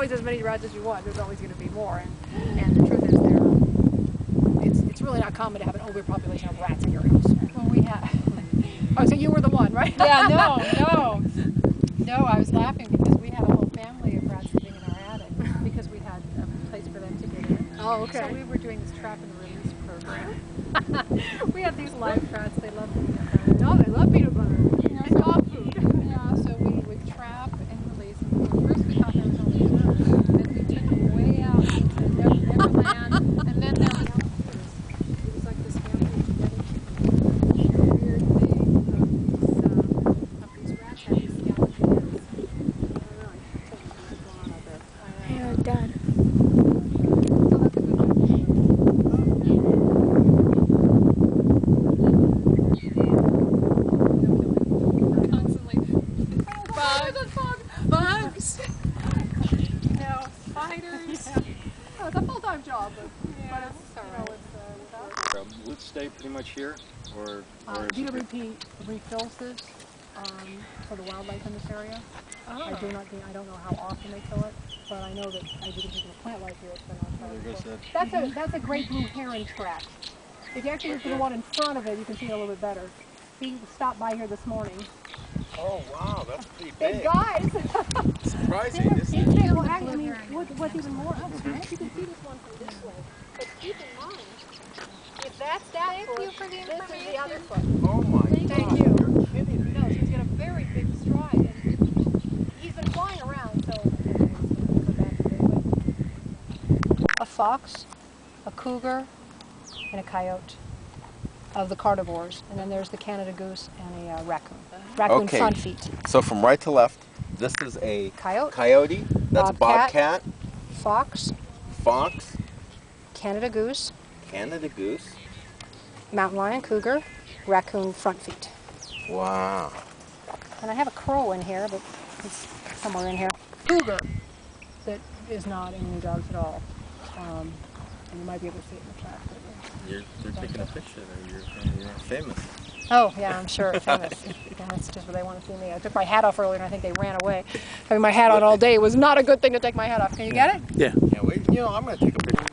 always as many rats as you want. There's always going to be more. And the truth is, it's really not common to have an overpopulation of rats in your house. Well, we have. Oh, so you were the one, right? Yeah, no. I was laughing because we had a whole family of rats living in our attic because we had a place for them to get in. Oh, okay. So we were doing this trap and release program. We had these live rats. They loved peanut butter. No, they love peanut butter. And dog food. Yeah, so we would trap and release them. At first we thought there was only one. Then we took them way out into Neverland. And then there was it was like this family together. Weird thing of these rats had these skeleton heads. Yeah, Dad. So that's a good one. Constantly. Bugs. No, spiders. Oh, it's a full-time job, but it's all right. Would it stay pretty much here, or DWP refills this for the wildlife in this area. I don't know how often they fill it, but I know that I do think of plant life here. It's been on fire. That's a great blue heron track. If you actually look at the one in front of it, you can see it a little bit better. He stopped by here this morning. Oh wow, that's pretty Big big. guys. Surprising, isn't it? Well, actually, I mean, what's even more upset, you can see this one from this way. But keep in mind, if that's that foot, Thank you for the information. this is the other foot. Oh my Thank God, you. You're kidding me. No, so he's got a very big stride. And he's been flying around, so a fox, a cougar, and a coyote of the carnivores. And then there's the Canada goose and a raccoon. Raccoon Okay. front feet. So from right to left, this is a Coyote. That's Bobcat. bobcat, Fox, fox, Canada goose, Canada goose. mountain lion, cougar, raccoon front feet. Wow. And I have a crow in here, but it's somewhere in here. Cougar that is not in any dogs at all. And you might be able to see it in the track. You're taking a picture there. You're famous. Oh, yeah, I'm sure. Famous. Yeah, that's just where they want to see me. I took my hat off earlier and I think they ran away. Having my hat on all day was not a good thing to take my hat off. Can you get it? Yeah. Yeah, wait. You know, I'm going to take a picture.